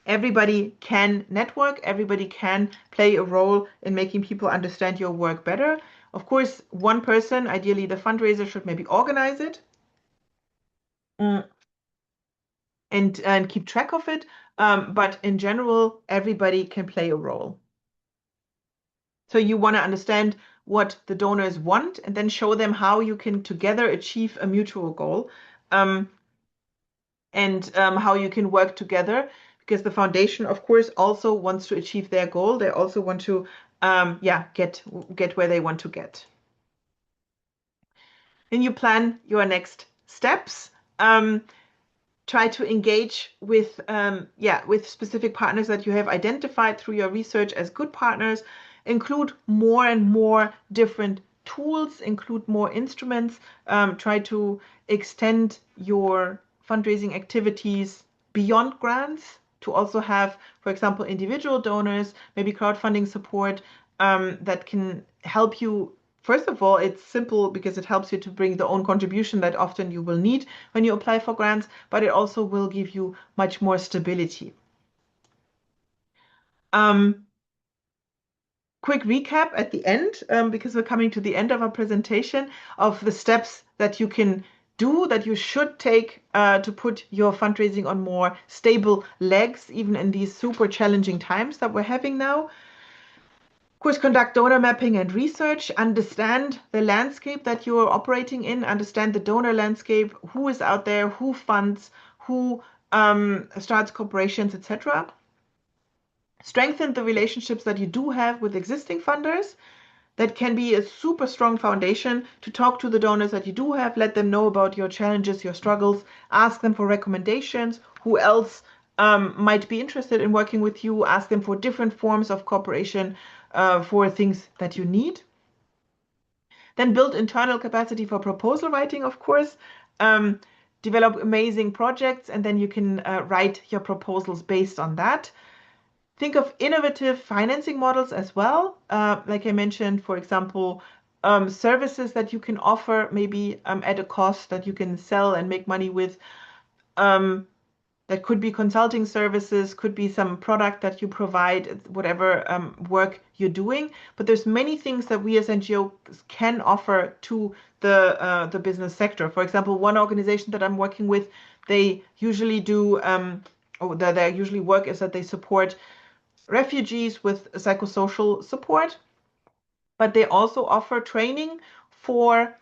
everybody can network, everybody can play a role in making people understand your work better. Of course, one person, ideally the fundraiser, should maybe organize it and keep track of it. But in general, everybody can play a role. So you want to understand what the donors want and then show them how you can together achieve a mutual goal, and how you can work together, because the foundation, of course, also wants to achieve their goal. They also want to get where they want to get. Then you plan your next steps. Try to engage with specific partners that you have identified through your research as good partners. Include more and more different tools, include more instruments. Try to extend your fundraising activities beyond grants to also have, for example, individual donors, maybe crowdfunding support that can help you. First of all, it's simple because it helps you to bring the own contribution that often you will need when you apply for grants, but it also will give you much more stability. Quick recap at the end, because we're coming to the end of our presentation, of the steps that you can do, that you should take to put your fundraising on more stable legs, even in these super challenging times that we're having now. Of course, conduct donor mapping and research, understand the landscape that you are operating in, understand the donor landscape, who is out there, who funds, who starts corporations, etc. Strengthen the relationships that you do have with existing funders. That can be a super strong foundation to talk to the donors that you do have, let them know about your challenges, your struggles, ask them for recommendations, who else might be interested in working with you, ask them for different forms of cooperation for things that you need. Then build internal capacity for proposal writing, of course. Develop amazing projects, and then you can write your proposals based on that. Think of innovative financing models as well. Like I mentioned, for example, services that you can offer maybe at a cost that you can sell and make money with. That could be consulting services, could be some product that you provide, whatever work you're doing. But there's many things that we as NGOs can offer to the business sector. For example, one organization that I'm working with, they usually do, or their usually work is that they support refugees with psychosocial support, but they also offer training for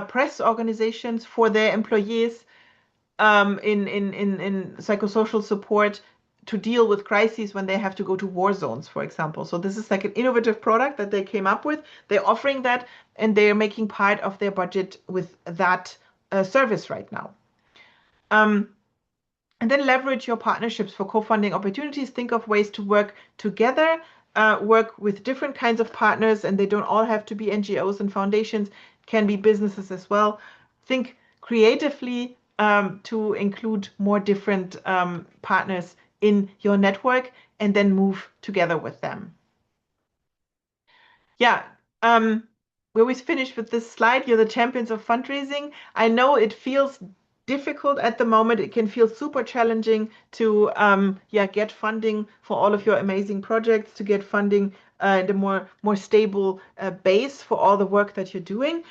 press organizations for their employees in psychosocial support to deal with crises when they have to go to war zones, for example. So this is like an innovative product that they came up with. They're offering that, and they're making part of their budget with that service right now. And then leverage your partnerships for co-funding opportunities. Think of ways to work together, work with different kinds of partners, and they don't all have to be NGOs and foundations, can be businesses as well. Think creatively to include more different partners in your network, and then move together with them. Yeah, we always finish with this slide. You're the champions of fundraising. I know it feels difficult at the moment. It can feel super challenging to get funding for all of your amazing projects, to get funding and a more stable base for all the work that you're doing.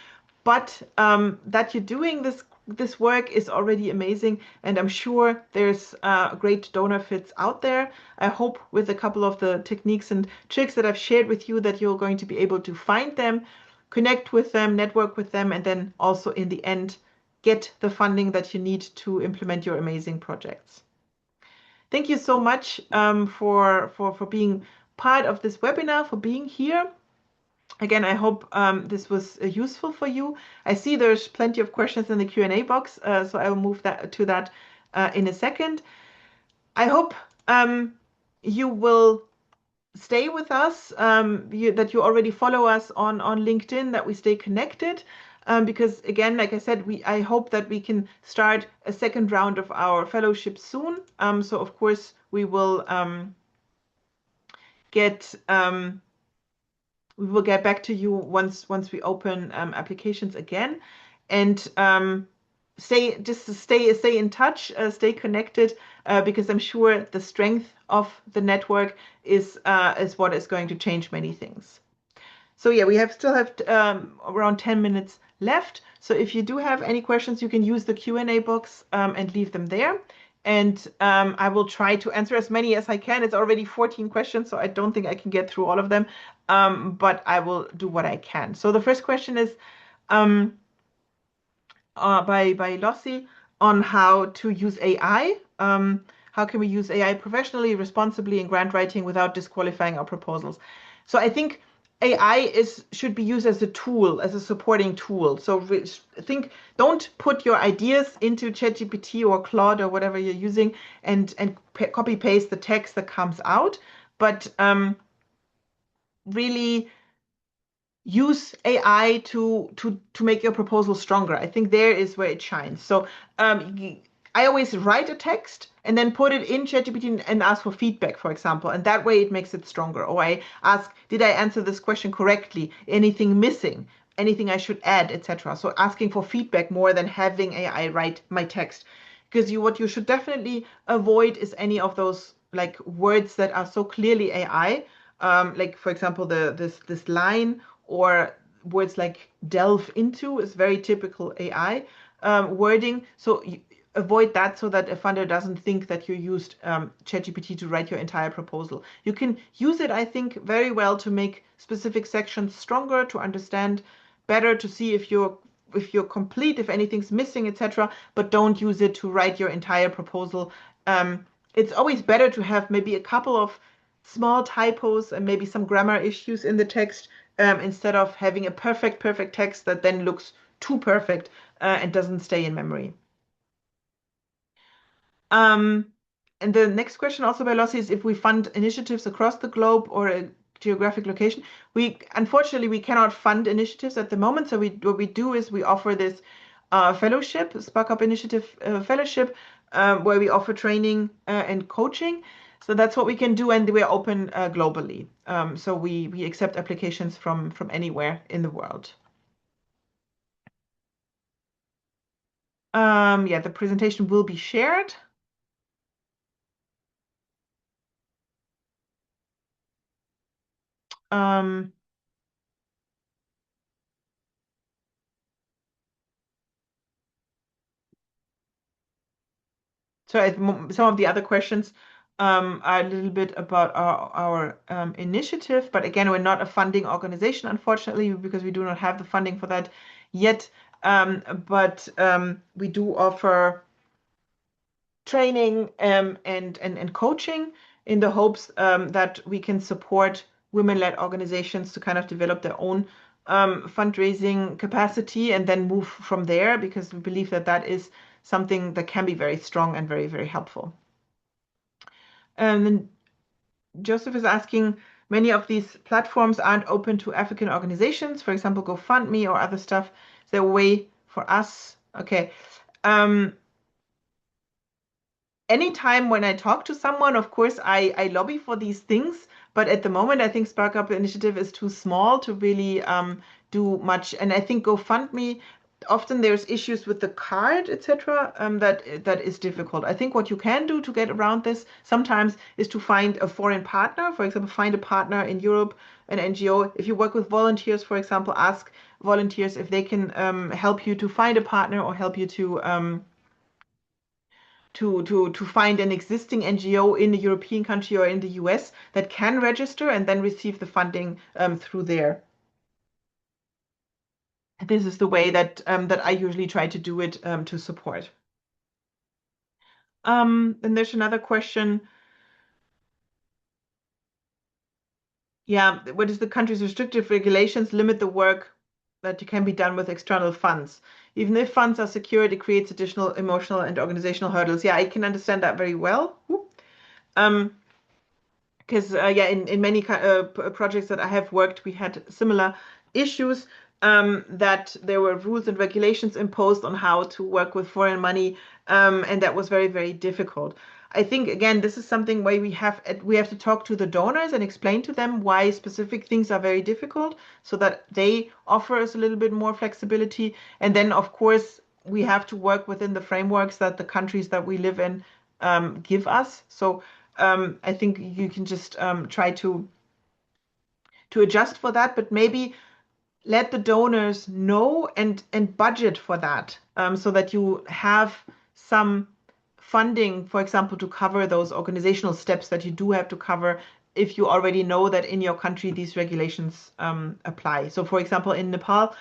But that you're doing this work is already amazing, and I'm sure there's great donor fits out there. I hope with a couple of the techniques and tricks that I've shared with you that you're going to be able to find them, connect with them, network with them, and then also in the end get the funding that you need to implement your amazing projects. Thank you so much for being part of this webinar, for being here. Again, I hope this was useful for you. I see there's plenty of questions in the Q&A box, so I will move to that in a second. I hope you will stay with us, that you already follow us on LinkedIn, that we stay connected. Because again, like I said, I hope that we can start a second round of our fellowship soon. So of course we will get back to you once we open applications again, and stay in touch, stay connected, because I'm sure the strength of the network is what is going to change many things. So yeah, we still have around 10 minutes left. So if you do have any questions, you can use the Q&A box and leave them there. And I will try to answer as many as I can. It's already 14 questions, so I don't think I can get through all of them, but I will do what I can. So the first question is by Lossie on how to use AI. How can we use AI professionally, responsibly in grant writing without disqualifying our proposals? So I think AI should be used as a tool, as a supporting tool. So don't put your ideas into ChatGPT or Claude or whatever you're using and copy paste the text that comes out, but really use AI to make your proposal stronger. I think there is where it shines. So I always write a text and then put it in ChatGPT and ask for feedback, for example, and that way it makes it stronger. Or I ask, did I answer this question correctly? Anything missing? Anything I should add, etc. So asking for feedback more than having AI write my text, because what you should definitely avoid is any of those like words that are so clearly AI, like for example, this line or words like delve into is very typical AI wording. So you avoid that so that a funder doesn't think that you used ChatGPT to write your entire proposal. You can use it, I think, very well to make specific sections stronger, to understand better, to see if you're complete, if anything's missing, etc. But don't use it to write your entire proposal. It's always better to have maybe a couple of small typos and maybe some grammar issues in the text instead of having a perfect text that then looks too perfect and doesn't stay in memory. Um, and the next question also by Lossi is if we fund initiatives across the globe or a geographic location. We unfortunately we cannot fund initiatives at the moment. So what we do is we offer this fellowship, SparkUp Initiative Fellowship, where we offer training and coaching. So that's what we can do, and we're open globally. So we accept applications from anywhere in the world. Yeah, the presentation will be shared. Um, So some of the other questions are a little bit about our initiative, but again, we're not a funding organization, unfortunately, because we do not have the funding for that yet. But we do offer training and coaching in the hopes that we can support women-led organizations to kind of develop their own fundraising capacity and then move from there because we believe that that is something that can be very strong and very helpful. And then Joseph is asking, many of these platforms aren't open to African organizations, for example, GoFundMe or other stuff. Is there a way for us? Okay. Um, Anytime when I talk to someone, of course, I lobby for these things. But at the moment, I think SparkUp Initiative is too small to really do much. And I think GoFundMe, often there's issues with the card, etc. That is difficult. I think what you can do to get around this sometimes is to find a foreign partner. For example, find a partner in Europe, an NGO. If you work with volunteers, for example, ask volunteers if they can help you to find a partner or help you to find an existing NGO in a European country or in the US that can register and then receive the funding through there. This is the way that I usually try to do it to support. Then there's another question. Yeah, what is the country's restrictive regulations limit the work that can be done with external funds? Even if funds are secured, it creates additional emotional and organizational hurdles. Yeah, I can understand that very well. Um, because yeah, in many projects that I have worked, we had similar issues that there were rules and regulations imposed on how to work with foreign money, and that was very difficult. I think again, this is something where we have to talk to the donors and explain to them why specific things are very difficult, so that they offer us a little bit more flexibility. And then, of course, we have to work within the frameworks that the countries that we live in give us. So I think you can just try to adjust for that, but maybe let the donors know and budget for that, so that you have some funding, for example, to cover those organizational steps that you do have to cover if you already know that in your country these regulations apply. So, for example, in Nepal,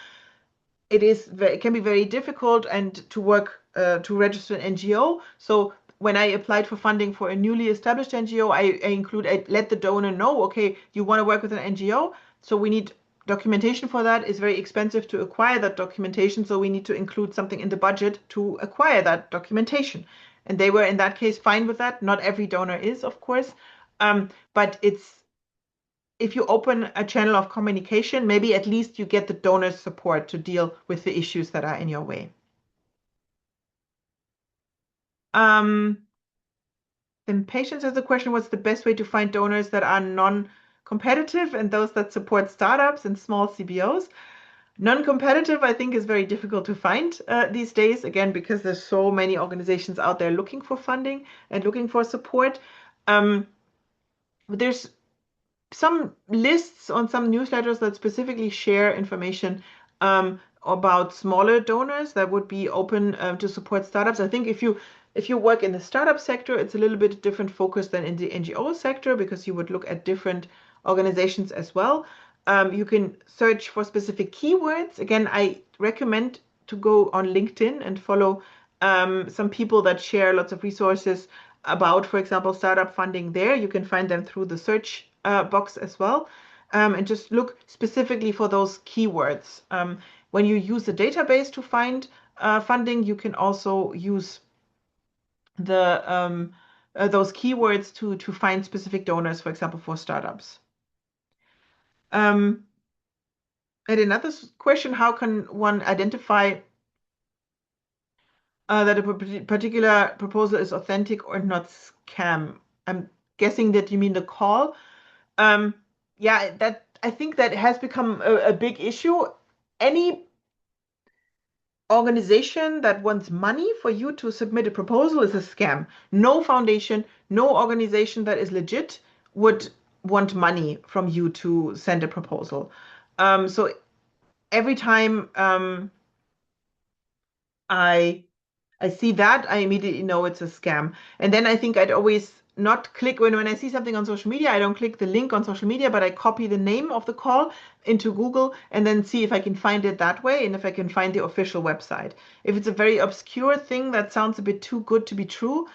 it can be very difficult and to work to register an NGO. So when I applied for funding for a newly established NGO, I let the donor know, okay, you want to work with an NGO, so we need documentation for that. It's very expensive to acquire that documentation, so we need to include something in the budget to acquire that documentation. And they were in that case fine with that. Not every donor is, of course, but it's if you open a channel of communication, maybe at least you get the donor's support to deal with the issues that are in your way. Then patience has a question, what's the best way to find donors that are non-competitive and those that support startups and small CBOs? Non-competitive, I think, is very difficult to find these days, again, because there's so many organizations out there looking for funding and looking for support. There's some lists on some newsletters that specifically share information about smaller donors that would be open to support startups. I think if you work in the startup sector, it's a little bit different focus than in the NGO sector because you would look at different organizations as well. You can search for specific keywords. Again, I recommend to go on LinkedIn and follow some people that share lots of resources about, for example, startup funding there. You can find them through the search box as well. And just look specifically for those keywords. When you use a database to find funding, you can also use the those keywords to find specific donors, for example, for startups. And another question, how can one identify that a particular proposal is authentic or not scam? I'm guessing that you mean the call. Yeah, that I think that has become a big issue. Any organization that wants money for you to submit a proposal is a scam. No foundation, no organization that is legit would want money from you to send a proposal. So every time I see that, I immediately know it's a scam. And then I think I'd always not click when I see something on social media, I don't click the link on social media, but I copy the name of the call into Google and then see if I can find it that way and if I can find the official website. If it's a very obscure thing that sounds a bit too good to be true,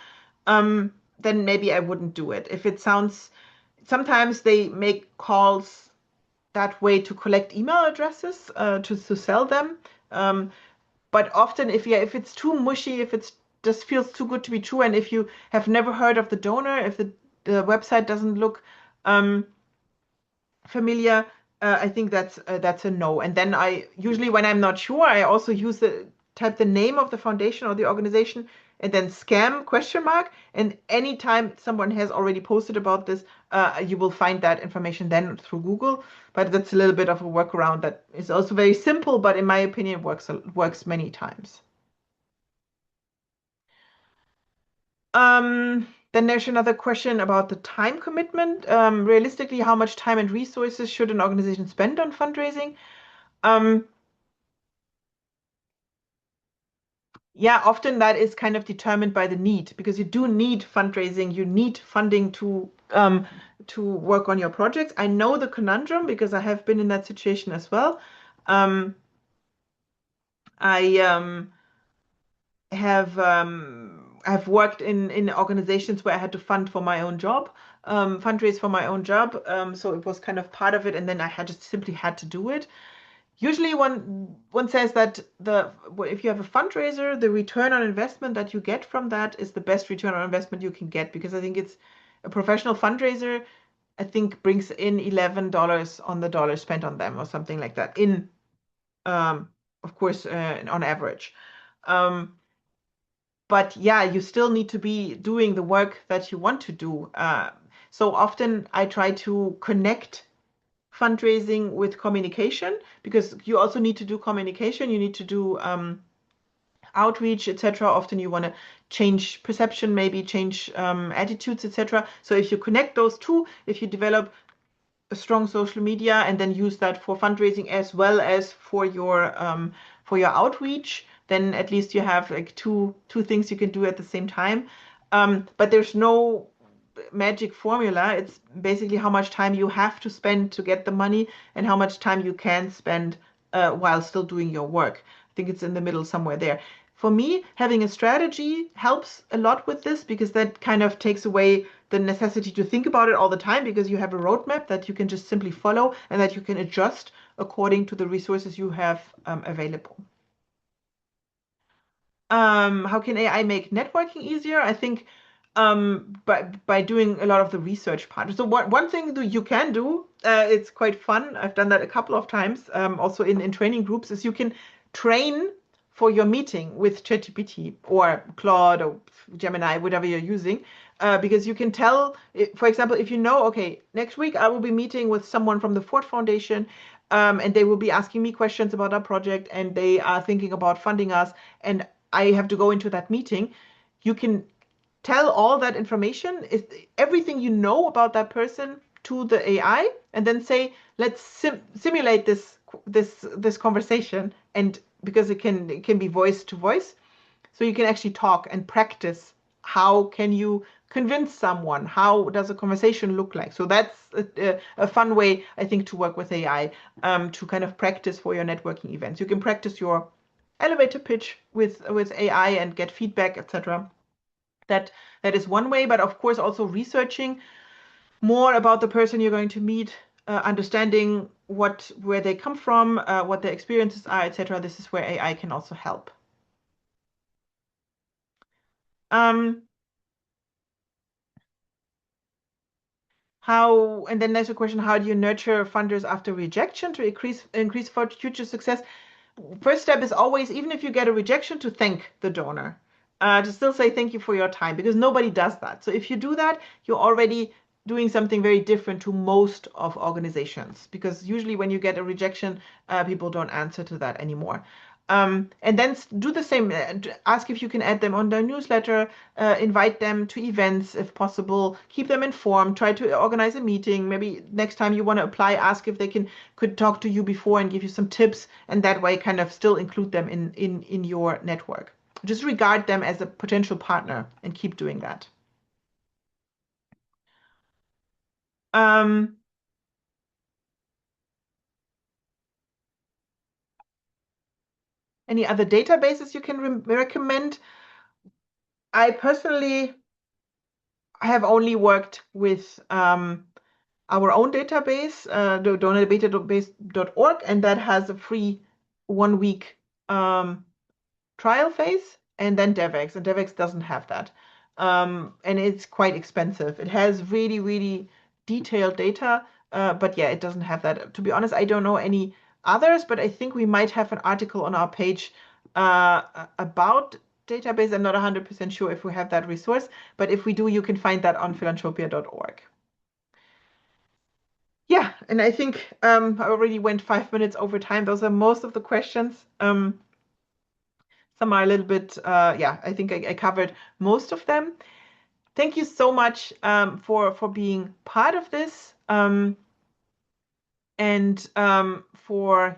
then maybe I wouldn't do it. If it sounds, sometimes they make calls that way to collect email addresses to sell them. But often, if it's too mushy, if it just feels too good to be true, and if you have never heard of the donor, if the website doesn't look familiar, I think that's a no. And then I usually, when I'm not sure, I also use type the name of the foundation or the organization and then scam question mark. And anytime someone has already posted about this, you will find that information then through Google. But that's a little bit of a workaround that is also very simple, but in my opinion, works many times. Then there's another question about the time commitment. Realistically, how much time and resources should an organization spend on fundraising? Yeah, often that is kind of determined by the need because you do need fundraising, you need funding to work on your projects. I know the conundrum because I have been in that situation as well. I have worked in organizations where I had to fund for my own job, fundraise for my own job. So it was kind of part of it, and then I had just simply had to do it. Usually one says that if you have a fundraiser, the return on investment that you get from that is the best return on investment you can get because I think it's a professional fundraiser, I think brings in $11 on the dollar spent on them or something like that of course on average. But yeah, you still need to be doing the work that you want to do. So often I try to connect fundraising with communication because you also need to do communication. You need to do outreach, etc. Often you want to change perception, maybe change attitudes, etc. So if you connect those two, if you develop a strong social media and then use that for fundraising as well as for your outreach, then at least you have like two things you can do at the same time. But there's no magic formula. It's basically how much time you have to spend to get the money and how much time you can spend while still doing your work. I think it's in the middle somewhere there. For me, having a strategy helps a lot with this because that kind of takes away the necessity to think about it all the time because you have a roadmap that you can just simply follow and that you can adjust according to the resources you have available. How can AI make networking easier? I think by doing a lot of the research part. So one thing that you can do, it's quite fun. I've done that a couple of times, also in training groups, is you can train for your meeting with ChatGPT or Claude or Gemini, whatever you're using, because you can tell, for example, if you know, okay, next week I will be meeting with someone from the Ford Foundation, and they will be asking me questions about our project, and they are thinking about funding us, and I have to go into that meeting. You can tell all that information, everything you know about that person to the AI, and then say, let's simulate this conversation, and because it can be voice to voice, so you can actually talk and practice. How can you convince someone? How does a conversation look like? So that's a fun way, I think, to work with AI, to kind of practice for your networking events. You can practice your elevator pitch with AI and get feedback, etc. That is one way, but of course also researching more about the person you're going to meet, understanding where they come from, what their experiences are, etc. This is where AI can also help. Um, and then there's a question: how do you nurture funders after rejection to increase for future success? First step is always, even if you get a rejection, to thank the donor, to still say thank you for your time, because nobody does that. So if you do that, you're already doing something very different to most of organizations, because usually when you get a rejection, people don't answer to that anymore. And then do the same. Ask if you can add them on their newsletter, invite them to events if possible, keep them informed, try to organize a meeting. Maybe next time you want to apply, ask if they could talk to you before and give you some tips, and that way kind of still include them in your network. Just regard them as a potential partner and keep doing that. Um, any other databases you can recommend? I personally have only worked with our own database, the donordatabase.org, and that has a free 1 week trial phase, and then DevX, and DevX doesn't have that. And it's quite expensive. It has really, really detailed data, but yeah, it doesn't have that. To be honest, I don't know any others, but I think we might have an article on our page about database. I'm not 100% sure if we have that resource, but if we do, you can find that on philanthropia.org. Yeah, and I think I already went 5 minutes over time. Those are most of the questions. Some are a little bit, yeah, I think I covered most of them. Thank you so much for being part of this, and for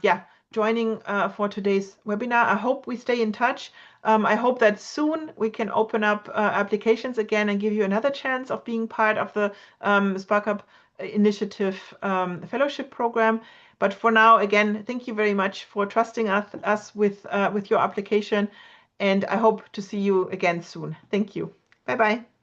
joining for today's webinar. I hope we stay in touch. I hope that soon we can open up applications again and give you another chance of being part of the SparkUp Initiative Fellowship program. But for now, again, thank you very much for trusting us with your application, and I hope to see you again soon. Thank you. Bye bye.